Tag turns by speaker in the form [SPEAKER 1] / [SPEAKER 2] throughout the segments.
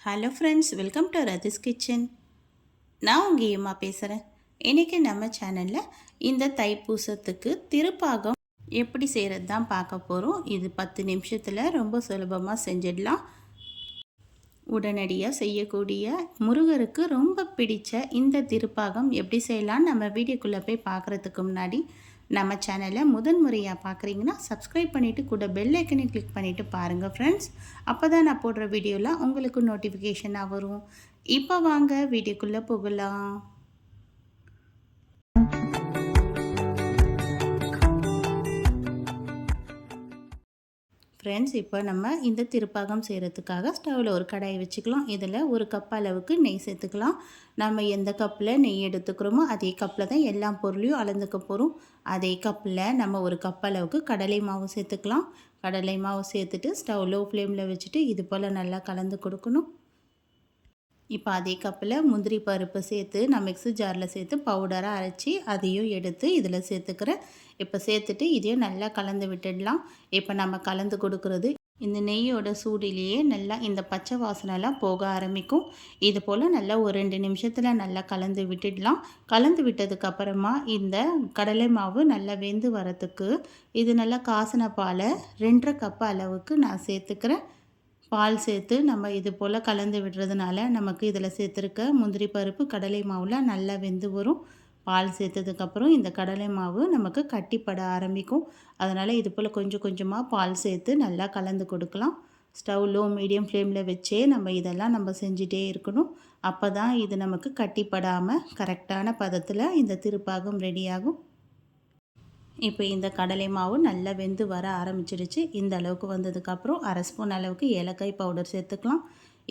[SPEAKER 1] Hello friends, welcome to Rathi's kitchen. நான் உங்கள் ஏமா பேசுகிறேன். இன்றைக்கி நம்ம சேனலில் இந்த தைப்பூசத்துக்கு திருப்பாகம் எப்படி செய்கிறது தான் பார்க்க போகிறோம். இது 10 நிமிஷத்தில் ரொம்ப சுலபமாக செஞ்சிடலாம். உடனடியாக செய்யக்கூடிய முருகருக்கு ரொம்ப பிடித்த இந்த திருப்பாகம் எப்படி செய்யலான்னு நம்ம வீடியோக்குள்ளே போய் பார்க்குறதுக்கு முன்னாடி நம்ம சேனலை முதன்முறையாக பார்க்குறீங்கன்னா சப்ஸ்கிரைப் பண்ணிவிட்டு கூட பெல் ஐக்கனை கிளிக் பண்ணிவிட்டு பாருங்கள் ஃப்ரெண்ட்ஸ். அப்போ தான் நான் போடுற வீடியோலாம் உங்களுக்கு நோட்டிஃபிகேஷனாக வரும். இப்போ வாங்க வீடியோக்குள்ளே போகலாம். ஃப்ரெண்ட்ஸ், இப்போ நம்ம இந்த திருப்பாகம் செய்கிறதுக்காக ஸ்டவ்வில் ஒரு கடாய் வச்சுக்கலாம். இதில் ஒரு கப் அளவுக்கு நெய் சேர்த்துக்கலாம். நம்ம எந்த கப்பில் நெய் எடுத்துக்கிறோமோ அதே கப்பில் தான் எல்லா பொருளையும் அளந்துக்க போகிறோம். அதே கப்பில் நம்ம ஒரு கப் அளவுக்கு கடலை மாவு சேர்த்துக்கலாம். கடலை மாவு சேர்த்துட்டு ஸ்டவ் லோ ஃப்ளேமில் வச்சுட்டு இது போல் நல்லா கலந்து கொடுக்கணும். இப்போ அதே கப்பில் முந்திரி பருப்பு சேர்த்து நான் மிக்ஸி ஜாரில் சேர்த்து பவுடராக அரைச்சி அதையும் எடுத்து இதில் சேர்த்துக்கிறேன். இப்போ சேர்த்துட்டு இதையும் நல்லா கலந்து விட்டுடலாம். இப்போ நம்ம கலந்து கொடுக்குறது இந்த நெய்யோட சூடிலேயே நல்லா இந்த பச்சை வாசனைலாம் போக ஆரம்பிக்கும். இது போல் நல்லா ஒரு 2 நிமிஷத்தில் நல்லா கலந்து விட்டுடலாம். கலந்து விட்டதுக்கப்புறமா இந்த கடலை மாவு நல்லா வெந்து வரத்துக்கு இது நல்லா காசின பாலை 2.5 கப் அளவுக்கு நான் சேர்த்துக்கிறேன். பால் சேர்த்து நம்ம இது போல் கலந்து விடுறதுனால நமக்கு இதில் சேர்த்துருக்க முந்திரி பருப்பு கடலை மாவில் நல்லா வெந்து வரும். பால் சேர்த்ததுக்கப்புறம் இந்த கடலை மாவு நமக்கு கட்டிப்பட ஆரம்பிக்கும். அதனால் இது போல் கொஞ்சம் கொஞ்சமாக பால் சேர்த்து நல்லா கலந்து கொடுக்கலாம். ஸ்டவ் லோ மீடியம் ஃப்ளேமில் வச்சே நம்ம செஞ்சிட்டே இருக்கணும். அப்போ தான் இது நமக்கு கட்டிப்படாமல் கரெக்டான பதத்தில் இந்த திருப்பாகம் ரெடியாகும். இப்போ இந்த கடலை மாவு நல்லா வெந்து வர ஆரம்பிச்சிடுச்சு. இந்த அளவுக்கு வந்ததுக்கப்புறம் 1/2 ஸ்பூன் அளவுக்கு ஏலக்காய் பவுடர் சேர்த்துக்கலாம்.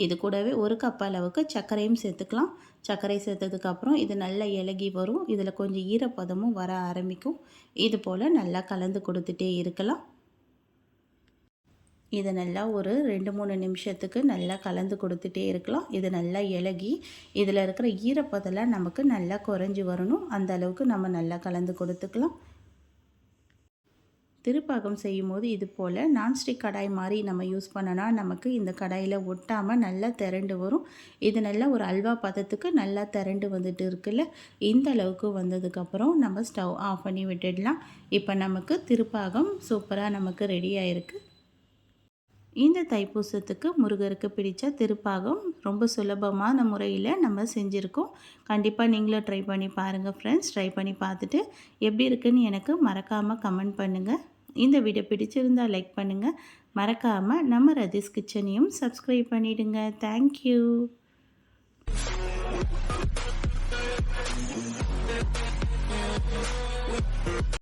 [SPEAKER 1] இது கூடவே 1 கப் அளவுக்கு சர்க்கரையும் சேர்த்துக்கலாம். சர்க்கரை சேர்த்ததுக்கப்புறம் இது நல்லா இலகி வரும். இதில் கொஞ்சம் ஈரப்பதமும் வர ஆரம்பிக்கும். இது போல் நல்லா கலந்து கொடுத்துட்டே இருக்கலாம். இதை நல்லா ஒரு 2-3 நிமிஷத்துக்கு நல்லா கலந்து கொடுத்துட்டே இருக்கலாம். இது நல்லா இலகி இதில் இருக்கிற ஈரப்பதெல்லாம் நமக்கு நல்லா குறைஞ்சி வரணும். அந்த அளவுக்கு நம்ம நல்லா கலந்து கொடுத்துக்கலாம். திருப்பாகம் செய்யும் போது இது போல் நான்ஸ்டிக் கடாய் மாதிரி நம்ம யூஸ் பண்ணனா நமக்கு இந்த கடாயில் ஒட்டாமல் நல்லா திரண்டு வரும். இது நல்லா ஒரு அல்வா பதத்துக்கு நல்லா திரண்டு வந்துட்டு இருக்குல்ல, இந்த அளவுக்கு வந்ததுக்கப்புறம் நம்ம ஸ்டவ் ஆஃப் பண்ணி விட்டுடலாம். இப்போ நமக்கு திருப்பாகம் சூப்பராக நமக்கு ரெடி ஆகிருக்கு. இந்த தைப்பூசத்துக்கு முருகருக்கு பிடித்த திருப்பாகம் ரொம்ப சுலபமான முறையில் நம்ம செஞ்சுருக்கோம். கண்டிப்பாக நீங்களும் ட்ரை பண்ணி பாருங்கள் ஃப்ரெண்ட்ஸ். ட்ரை பண்ணி பார்த்துட்டு எப்படி இருக்குன்னு எனக்கு மறக்காமல் கமெண்ட் பண்ணுங்கள். இந்த வீடியோ பிடிச்சிருந்தால் லைக் பண்ணுங்கள். மறக்காமல் நம்ம ரதிஸ் கிச்சனையும் சப்ஸ்கிரைப் பண்ணிவிடுங்க. தேங்க்யூ.